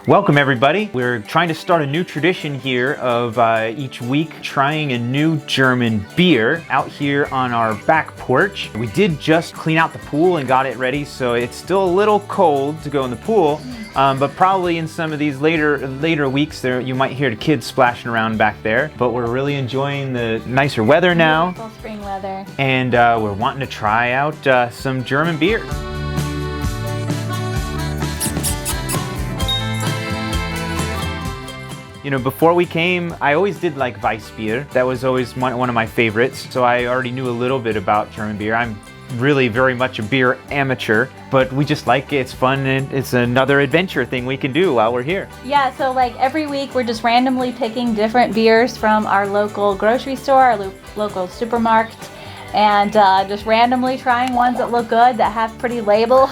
Welcome everybody. We're trying to start a new tradition here of each week trying a new German beer out here on our back porch. We did just clean out the pool and got it ready, so it's still a little cold to go in the pool, but probably in some of these later weeks you might hear the kids splashing around back there. But we're really enjoying the nicer weather now. Beautiful spring weather. And we're wanting to try out some German beer. You know, before we came, I always did like Weiss beer. That was always one of my favorites. So I already knew a little bit about German beer. I'm really very much a beer amateur, but we just like it. It's fun and it's another adventure thing we can do while we're here. Yeah, so like every week we're just randomly picking different beers from our local grocery store, our local supermarket, and just randomly trying ones that look good, that have pretty labels.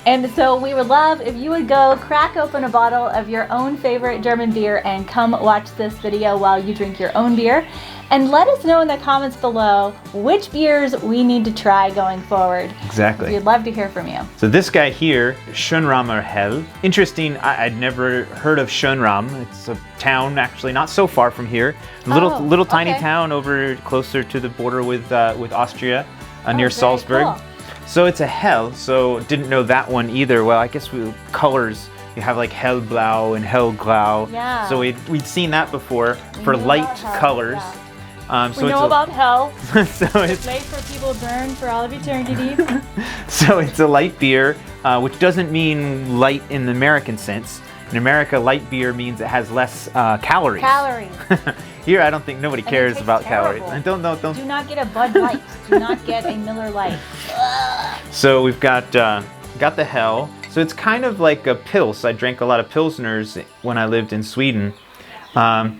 And so we would love if you would go crack open a bottle of your own favorite German beer and come watch this video while you drink your own beer. And let us know in the comments below which beers we need to try going forward. Exactly. We'd love to hear from you. So this guy here, Schönramer Hell. Interesting, I'd never heard of Schönram. It's a town actually not so far from here. Little tiny town over closer to the border with Austria, near Salzburg. Cool. So it's a Hell, so didn't know that one either. Well, I guess colors, you have like Hellblau and Hellgrau. Yeah. So we'd seen that before for light colors. Yeah. We know about Hell. So it's made for people to burn for all of eternity. So it's a light beer, which doesn't mean light in the American sense. In America, light beer means it has less calories. Here, I don't think nobody cares about calories. Don't. Do not get a Bud Light. Do not get a Miller Lite. So we've got the Hell. So it's kind of like a Pils. I drank a lot of Pilsners when I lived in Sweden. I'm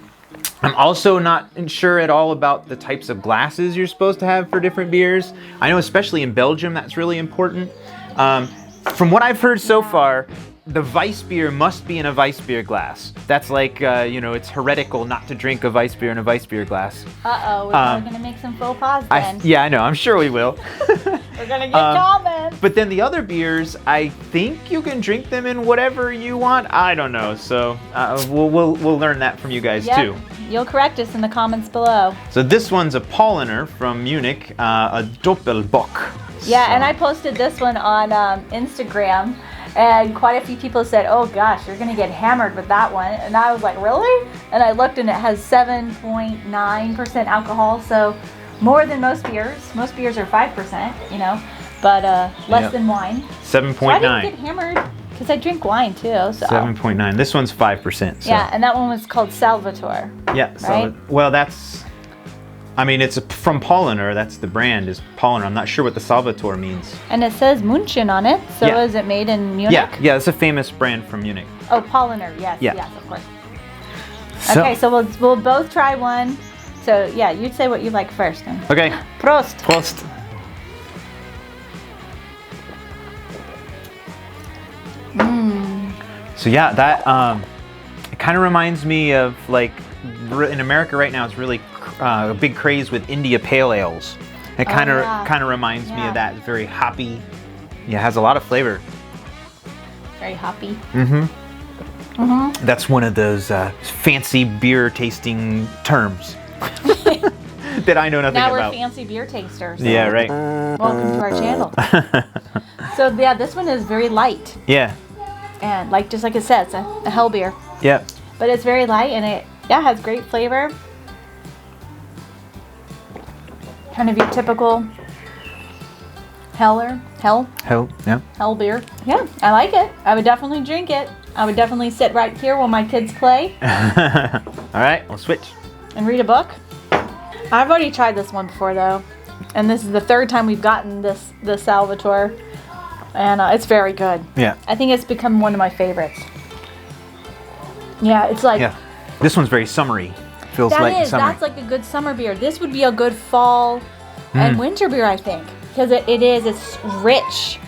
also not sure at all about the types of glasses you're supposed to have for different beers. I know especially in Belgium that's really important. From what I've heard so far, the Weiss beer must be in a Weiss beer glass. That's like, you know, it's heretical not to drink a Weiss beer in a Weiss beer glass. Uh-oh, we're probably going to make some faux pas then. Yeah, I know. I'm sure we will. We're going to get comments. But then the other beers, I think you can drink them in whatever you want. I don't know. So we'll learn that from you guys too. You'll correct us in the comments below. So this one's a Paulaner from Munich, a Doppelbock. Yeah, and I posted this one on Instagram. And quite a few people said, oh gosh, you're going to get hammered with that one. And I was like, really? And I looked and it has 7.9% alcohol. So more than most beers. Most beers are 5%, you know, but less than wine. 7.9. So I didn't get hammered because I drink wine too. So 7.9. This one's 5%. So. Yeah, and that one was called Salvatore. Yeah. Right? Well, I mean, it's from Paulaner. That's the brand is Paulaner. I'm not sure what the Salvatore means. And it says München on it. So is it made in Munich? Yeah, it's a famous brand from Munich. Oh, Paulaner. Yes, yes, of course. Okay, so we'll both try one. So yeah, you'd say what you like first. Then. Okay. Prost. Prost. So yeah, that it kind of reminds me of like in America right now. It's really a big craze with India Pale Ales. It kind of reminds me of that. It's very hoppy. Yeah, it has a lot of flavor. Very hoppy. That's one of those fancy beer tasting terms that I know nothing about. Now we're fancy beer tasters. Yeah, right. Welcome to our channel. So yeah, this one is very light. Yeah. And like just like it says, a hell beer. Yeah. But it's very light and it has great flavor. Kind of your typical hell beer. Yeah, I like it. I would definitely drink it. I would definitely sit right here while my kids play. All right, we'll switch. And read a book. I've already tried this one before though. And this is the third time we've gotten the Salvatore. And it's very good. Yeah. I think it's become one of my favorites. Yeah, it's like... Yeah, this one's very summery. Feels light and summery. That's like a good summer beer. This would be a good fall and winter beer, I think. Because it's rich.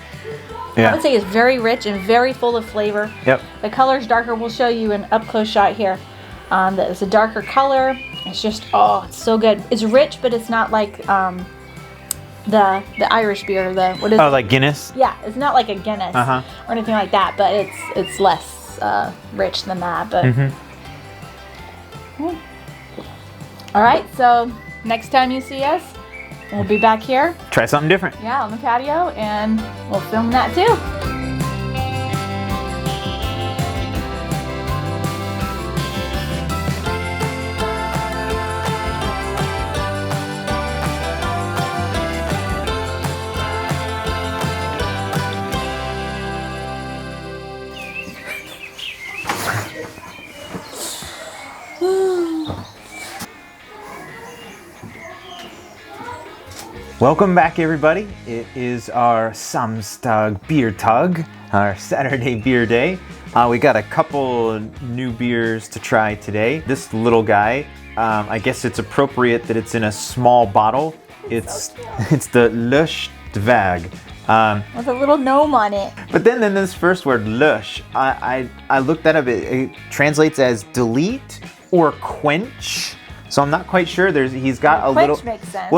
Yeah. I would say it's very rich and very full of flavor. Yep. The color's darker. We'll show you an up-close shot here. It's a darker color. It's just, it's so good. It's rich, but it's not like the Irish beer. The what is? Oh, like Guinness? Yeah, it's not like a Guinness or anything like that, but it's less rich than that. But all right, so next time you see us, we'll be back here. Try something different. Yeah, on the patio, and we'll film that too. Welcome back, everybody. It is our Samstag Bierstag, our Saturday beer day. We got a couple new beers to try today. This little guy, I guess it's appropriate that it's in a small bottle. It's the Lush Dvag. With a little gnome on it. But then this first word, lush, I looked that up. It translates as delete or quench. So I'm not quite sure. He's got a little. Quench makes sense.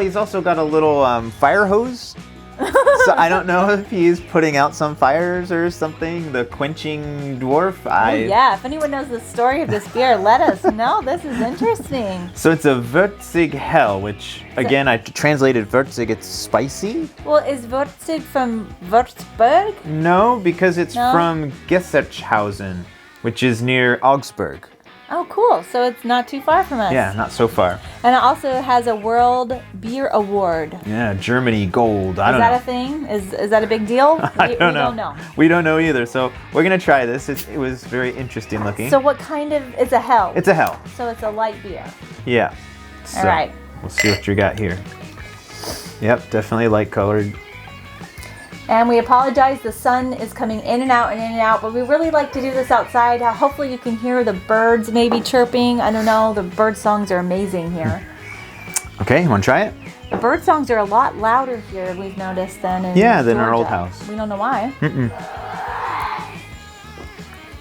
He's also got a little fire hose. So I don't know if he's putting out some fires or something. The quenching dwarf. Yeah. If anyone knows the story of this beer, let us know. This is interesting. So it's a Würzig Hell, which again I translated Würzig. It's spicy. Well, is Würzig from Würzburg? No, because it's from Gessertshausen, which is near Augsburg. Oh, cool. So it's not too far from us. Yeah, not so far. And it also has a World Beer Award. Yeah, Germany gold. I don't know. know. Is that a thing? Is that a big deal? We don't know. We don't know either. So we're going to try this. It was very interesting looking. So what kind of, it's a hell? It's a hell. So it's a light beer. Yeah. So all right. We'll see what you got here. Yep, definitely light colored. And we apologize, the sun is coming in and out, but we really like to do this outside. Hopefully you can hear the birds maybe chirping. I don't know, the bird songs are amazing here. Okay, you want to try it? The bird songs are a lot louder here, we've noticed, than in than our old Georgia. house. We don't know why.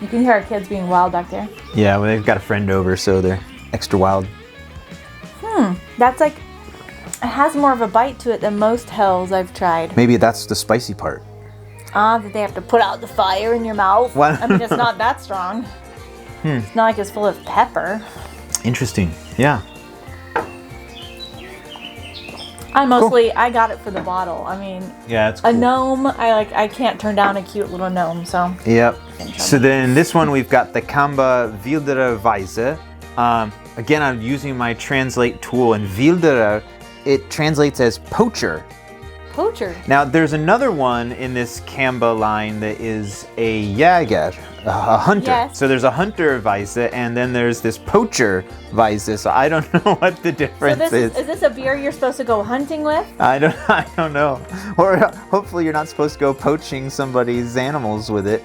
You can hear our kids being wild back there. Yeah, well, they've got a friend over, so they're extra wild. That's like, it has more of a bite to it than most hells I've tried. Maybe that's the spicy part. That they have to put out the fire in your mouth. What? I mean, it's not that strong. It's not like it's full of pepper. Interesting. Yeah. I got it for the bottle. I mean, yeah, it's cool. A gnome. I can't turn down a cute little gnome. So. Yep. So then this one we've got the Kamba Wilderer Weise. Again, I'm using my translate tool, and Wilderer, it translates as poacher. Poacher. Now, there's another one in this Kamba line that is a Jäger, a hunter. Yes. So there's a hunter Weise, and then there's this poacher Weise. So I don't know what the difference is. Is this a beer you're supposed to go hunting with? I don't know. Or hopefully you're not supposed to go poaching somebody's animals with it.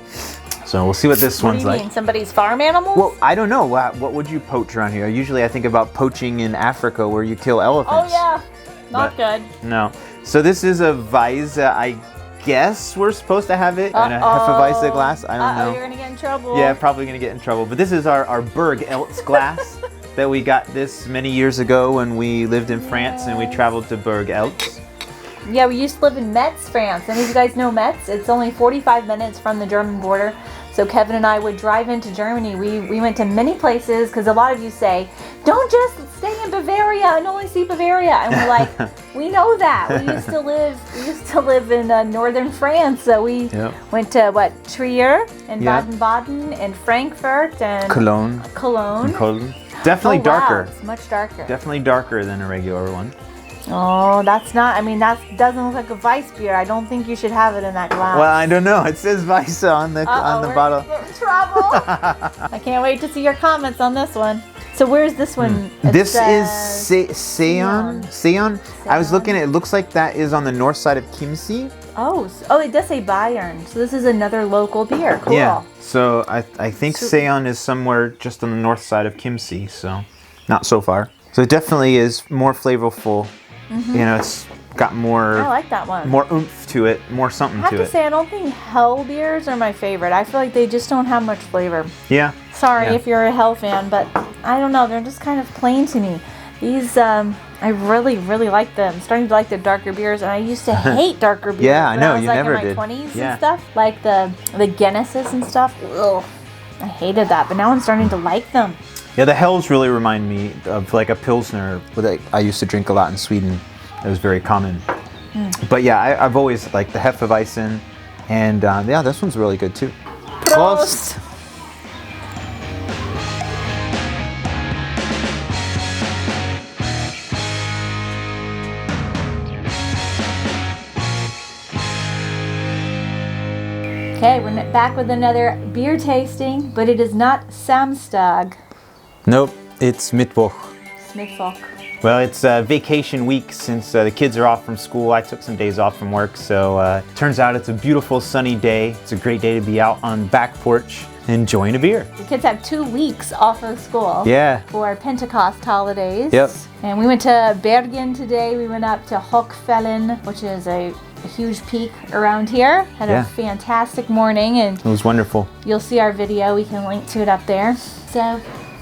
So we'll see what this one's like. What do you mean, somebody's farm animals? Well, I don't know. What would you poach around here? Usually I think about poaching in Africa where you kill elephants. Oh, yeah. Not good. No. So this is a Weise. I guess we're supposed to have it in a Hefeweize glass. I don't know. You're going to get in trouble. Yeah, probably going to get in trouble. But this is our Berg Eltz glass that we got this many years ago when we lived in France and we traveled to Berg Eltz. Yeah, we used to live in Metz, France. Any of you guys know Metz? It's only 45 minutes from the German border. So Kevin and I would drive into Germany. We went to many places because a lot of you say, don't just stay in Bavaria and only see Bavaria. And we're like, we know that. We used to live in northern France. So we went to Trier and Baden-Baden and Frankfurt and Cologne. Definitely darker. Wow, it's much darker. Definitely darker than a regular one. Oh, that's not, I mean, that doesn't look like a Weiss beer. I don't think you should have it in that glass. Well, I don't know. It says Weiss on the bottle. We're in trouble. I can't wait to see your comments on this one. So where's this one? This is Seon. I was looking at it. It looks like that is on the north side of Chiemsee. Oh, it does say Bayern. So this is another local beer. Cool. Yeah. So I think Seon is somewhere just on the north side of Chiemsee. So not so far. So it definitely is more flavorful. You know, it's got more. I like that one. More oomph to it, more something to it. I have to say, I don't think Hell beers are my favorite. I feel like they just don't have much flavor. Yeah. Sorry if you're a Hell fan, but I don't know. They're just kind of plain to me. These I really, really like them. I'm starting to like the darker beers, and I used to hate darker beers. Yeah, I know, when you I was never like in did. my 20s Yeah. and stuff, like the Guinnesses and stuff. Ugh, I hated that, but now I'm starting to like them. Yeah, the Hells really remind me of like a Pilsner that I used to drink a lot in Sweden. It was very common. But yeah, I've always liked the Hefeweizen, and yeah, this one's really good too. Prost. Okay, we're back with another beer tasting, but it is not Samstag. Nope, it's Mittwoch. Mittwoch. Well, it's vacation week since the kids are off from school. I took some days off from work, so turns out it's a beautiful sunny day. It's a great day to be out on the back porch enjoying a beer. The kids have 2 weeks off of school. Yeah. For Pentecost holidays. Yep. And we went to Bergen today. We went up to Hockfällen, which is a huge peak around here. Had Yeah. a fantastic morning, and It was wonderful. you'll see our video. We can link to it up there. So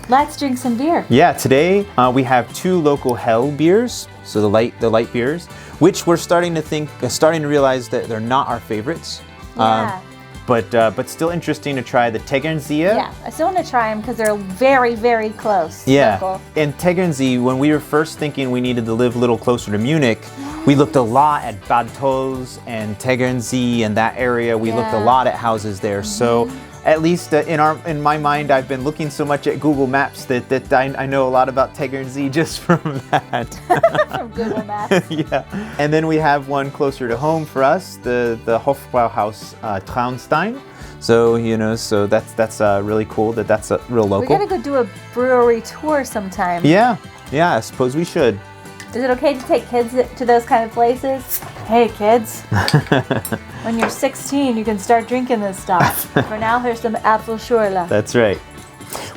let's drink some beer. Yeah, today we have 2 local Hell beers, so the light beers, which we're starting to realize that they're not our favorites. Yeah. But still interesting to try the Tegernsee. Yeah, I still want to try them because they're very, very close. Yeah, Local. and Tegernsee, when we were first thinking we needed to live a little closer to Munich, we looked a lot at Bad Tolz and Tegernsee and that area. We looked a Yeah. lot at houses there. So at least in my mind, I've been looking so much at Google Maps that I know a lot about Tegernsee just from that. From Google Maps. Yeah, and then we have one closer to home for us, the Hofbrauhaus Traunstein. So so that's really cool that's a real We're local. gonna go do a brewery tour sometime. Yeah, I suppose we should. Is it okay to take kids to those kind of places? Hey kids, when you're 16, you can start drinking this stuff. For now, here's some Apfelschorle. That's right.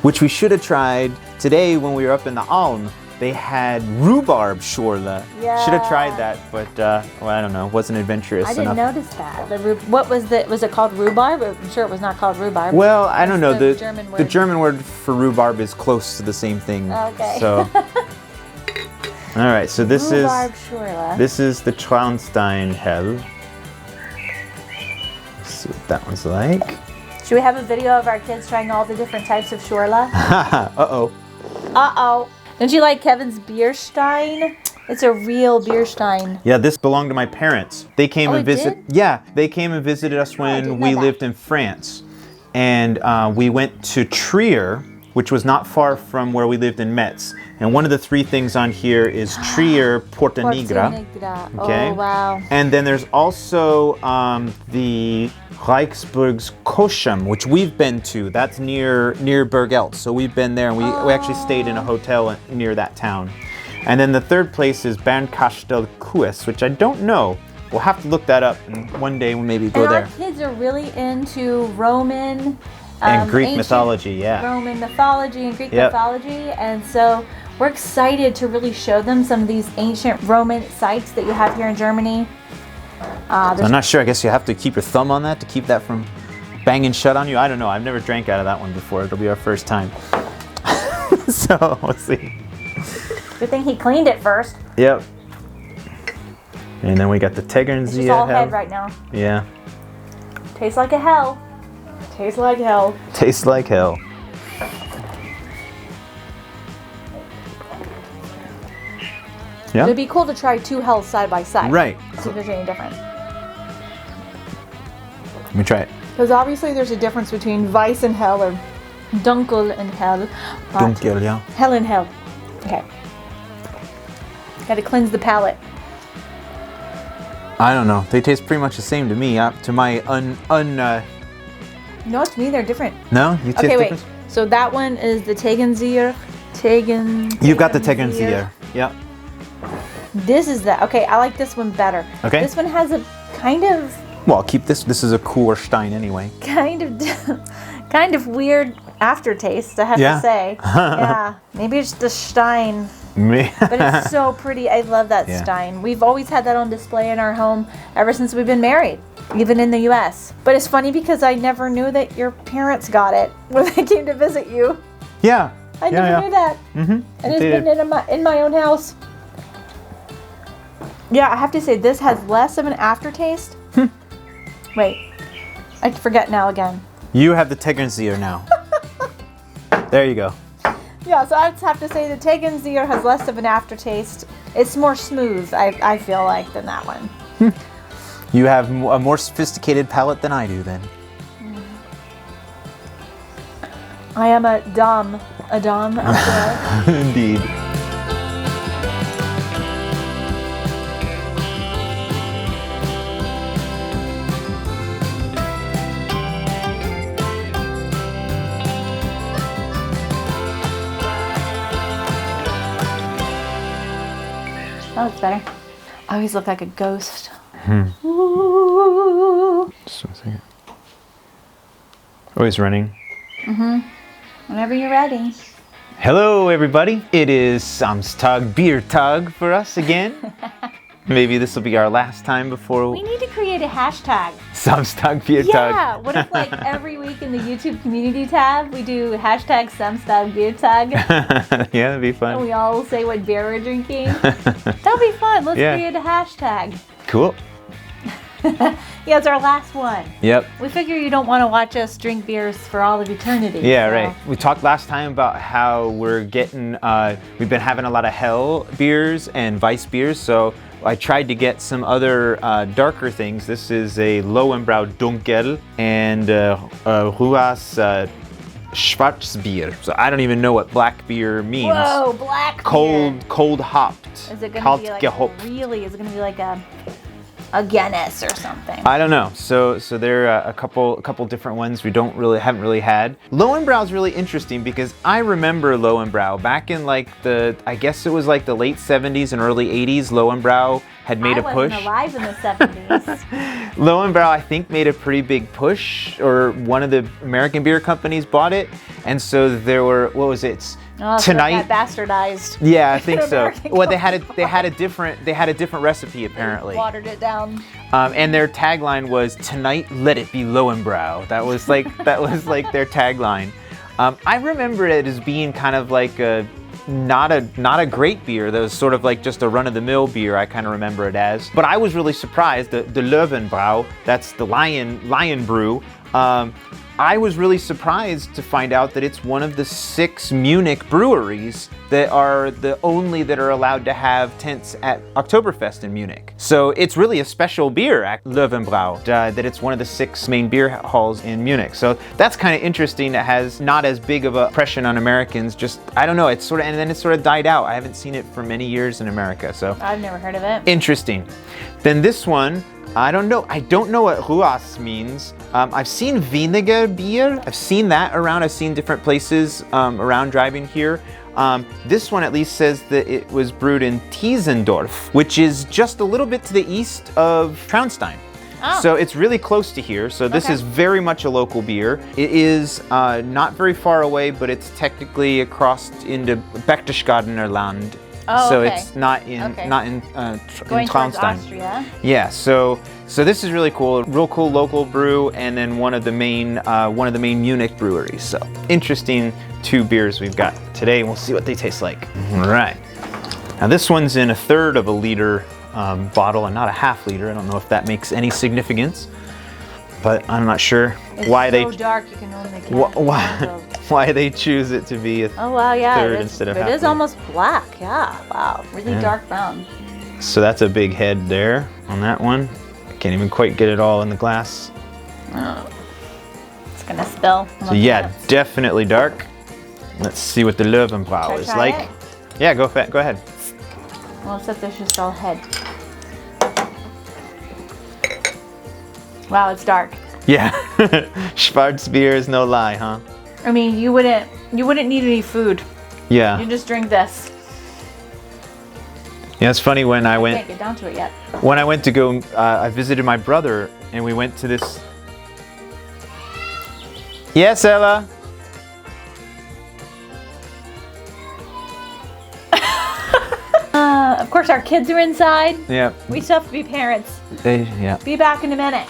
Which we should have tried today when we were up in the Alm. They had rhubarb Schorle. Yeah. Should have tried that, but well, I don't know. Wasn't adventurous I didn't enough. notice that. What was it called rhubarb? I'm sure it was not called rhubarb. Well, I don't know. the The German word. the German word for rhubarb is close to the same thing. Okay. So. All right. So this Rhubarb Schorle. is the Traunstein Hell. Let's see what that one's like. Should we have a video of our kids trying all the different types of Schorle? Uh-oh. Uh-oh. Don't you like Kevin's Bierstein? It's a real Bierstein. Yeah, this belonged to my parents. They came Oh, and it visited. did? Yeah, they came and visited us when didn't know we that. lived in France, and we went to Trier, which was not far from where we lived in Metz. And one of the 3 things on here is Trier Porta Nigra. Nigra. Okay. Oh, wow. And then there's also the Reichsburg's Koschem, which we've been to. That's near Bergelt. So we've been there, and we actually stayed in a hotel near that town. And then the 3rd place is Bernkastel Kues, which I don't know. We'll have to look that up, and one day we'll maybe go And there. our kids are really into Roman And Greek ancient mythology, yeah. Roman mythology and Greek Yep. mythology, and so we're excited to really show them some of these ancient Roman sites that you have here in Germany. So I'm not sure. I guess you have to keep your thumb on that to keep that from banging shut on you. I don't know. I've never drank out of that one before. It'll be our first time. So we'll see. Good thing he cleaned it first. Yep. And then we got the It's Tegernsee. just all head right now. Yeah. Tastes like a hell. Tastes like hell. Tastes like hell. Yeah. It'd be cool to try 2 hells side by side. Right. See if there's any difference. Let me try it. Because obviously there's a difference between Weiß and Hell or Dunkel and Hell. but Dunkel, yeah. Hell and Hell. Okay. Got to cleanse the palate. I don't know. They taste pretty much the same to me. To my No, to me they're different. No, you taste Okay, wait. different? So that one is the Tegernsee. You've got the Tegernsee. Yeah. This is the okay. I like this one better. Okay. This one has a kind of Well, I'll keep this. This is a cooler Stein anyway. kind of weird aftertaste. I have Yeah. to say. Yeah. Maybe it's the Stein. Me. But it's so pretty. I love that Yeah. Stein. We've always had that on display in our home ever since we've been married, even in the U.S. But it's funny because I never knew that your parents got it when they came to visit you. Yeah. I never knew that. Mm-hmm. And it's been in my own house Yeah, I have to say this has less of an aftertaste. Wait, I forget now again. You have the Tegernseer now. There you go. Yeah, so I just have to say the Tegernseer has less of an aftertaste. It's more smooth, I feel like, than that one. You have a more sophisticated palate than I do then. I am a dom out there. Indeed. Oh, it's better. I always look like a ghost. Ooh. Just 1 second. Always running. Whenever you're ready. Hello, everybody. It is Samstag Bierstag for us again. Maybe this will be our last time before We need to create a hashtag. Samstag Bierstag. Yeah, what if like every week in the YouTube community tab we do hashtag Samstag Bierstag Yeah, that'd be and fun. we all say what beer we're drinking? That'll be fun. Let's Yeah. create a hashtag. Cool. Yeah, it's our last one. Yep. We figure you don't want to watch us drink beers for all of eternity. Yeah, so- right. We talked last time about how we're getting, we've been having a lot of Hell beers and Weiss beers, so I tried to get some other darker things. This is a Lowenbrau Dunkel and Ruas Schwarzbier. So I don't even know what black beer means. Whoa, black beer. Cold hopped. Is it going Kalt to be like gehopft. really? Is it going to be like a Guinness or something? I don't know. So there are a couple different ones we haven't really had. Lowenbrau is really interesting because I remember Lowenbrau back in like I guess it was like the late 70s and early 80s. Lowenbrau had made a push. I wasn't alive in the 70s. Lowenbrau, I think, made a pretty big push, or one of the American beer companies bought it, and so there were, what was it? Oh, so Tonight. it got bastardized. Yeah, I think so. American Well, they had a different recipe apparently. Watered it down. And their tagline was "Tonight, let it be Lowenbrau." That was like their tagline. I remember it as being kind of like not a great beer. That was sort of like just a run-of-the-mill beer. I kind of remember it as. But I was really surprised that the Löwenbrau, that's the lion brew. I was really surprised to find out that it's one of the 6 Munich breweries that are the only that are allowed to have tents at Oktoberfest in Munich. So it's really a special beer, Löwenbrau, that it's one of the 6 main beer halls in Munich. So that's kind of interesting. It has not as big of a impression on Americans. Just, I don't know, and then it sort of died out. I haven't seen it for many years in America. So I've never heard of it. interesting. Then this one, I don't know what Ruas means. I've seen Weniger beer. I've seen that around. I've seen different places around driving here. This one at least says that it was brewed in Tiesendorf, which is just a little bit to the east of Traunstein. Oh. So it's really close to here. So this Okay. is very much a local beer. It is not very far away, but it's technically across into Berchtesgadener Land. Oh, so okay. it's not in Okay. in Going towards Traunstein. Austria. Yeah, so this is really cool. Real cool local brew, and then one of the main Munich breweries. So interesting 2 beers we've got today. We'll see what they taste like. All right. Now this one's in a 1/3 of a liter bottle and not a 1/2 liter. I don't know if that makes any significance, but I'm not sure It's why so dark you can only get why they choose it to be a Oh wow, yeah. 1/3 it is, instead of it half is liter. almost black, yeah. Wow. Really dark brown. So that's a big head there on that one. Can't even quite get it all in the glass. It's gonna spill. So yeah, definitely dark. Let's see what the Löwenbrau Should I is try like. it? Yeah, go ahead. Well, except this is all head. Wow, it's dark. Yeah, Schwarzbier is no lie, huh? I mean, you wouldn't need any food. Yeah. You just drink this. Yeah, it's funny when I Can't went get down to it yet. to go. I visited my brother, and we went to this. Yes, Ella. Of course, our kids are inside. Yeah. We still have to be parents. Yeah. Be back in a minute.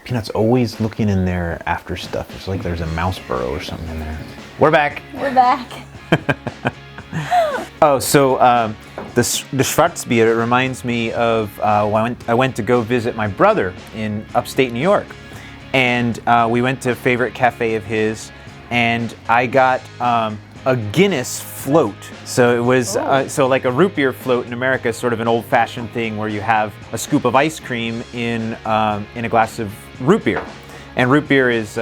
Peanut's always looking in there after stuff. It's like there's a mouse burrow or something in there. We're back. We're back. Oh, so the Schwarzbier, it reminds me of when I went to go visit my brother in upstate New York. And we went to a favorite cafe of his, and I got a Guinness float. So it was so like a root beer float in America is sort of an old-fashioned thing where you have a scoop of ice cream in a glass of root beer. And root beer is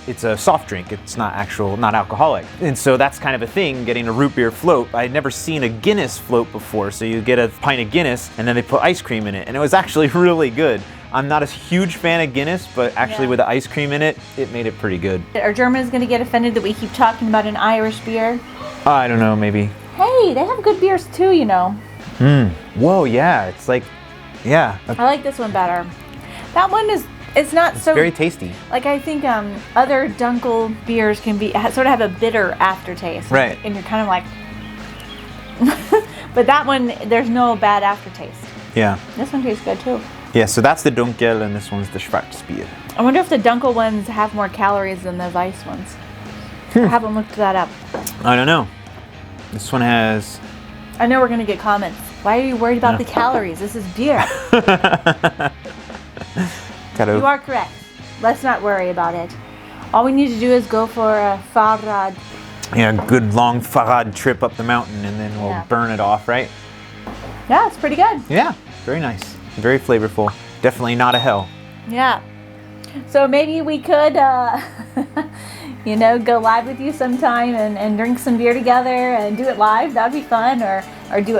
it's a soft drink. It's not alcoholic. And so that's kind of a thing, getting a root beer float. I had never seen a Guinness float before. So you get a pint of Guinness and then they put ice cream in it. And it was actually really good. I'm not a huge fan of Guinness, but actually with the ice cream in it, it made it pretty good. Are Germans going to get offended that we keep talking about an Irish beer? I don't know, maybe. Hey, they have good beers too, you know. Whoa, yeah, it's like, yeah. I like this one better. That one is, it's not so very tasty. Like I think other Dunkel beers can be sort of have a bitter aftertaste. Right. And you're kind of like, but that one, there's no bad aftertaste. Yeah. This one tastes good too. Yeah, so that's the Dunkel and this one's the Schwarzbier. I wonder if the Dunkel ones have more calories than the Weiss ones. I haven't looked that up. I don't know. This one has... I know we're going to get comments. Why are you worried about the calories? This is beer. You are correct. Let's not worry about it. All we need to do is go for a Fahrrad. Yeah, a good long Fahrrad trip up the mountain and then we'll burn it off, right? Yeah, it's pretty good. Yeah, very nice. Very flavorful. Definitely not a hell. Yeah. So maybe we could, you know, go live with you sometime and drink some beer together and do it live. That would be fun. Or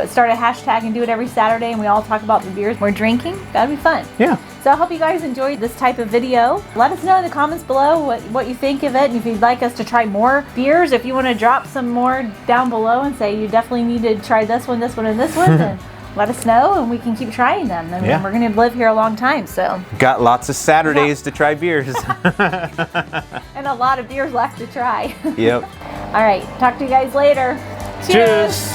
start a hashtag and do it every Saturday and we all talk about the beers we're drinking. That would be fun. Yeah. So I hope you guys enjoyed this type of video. Let us know in the comments below what you think of it. And if you'd like us to try more beers, if you want to drop some more down below and say you definitely need to try this one, and this one, then let us know and we can keep trying them. I mean, we're going to live here a long time, so. Got lots of Saturdays to try beers. And a lot of beers left to try. Yep. All right, talk to you guys later. Cheers.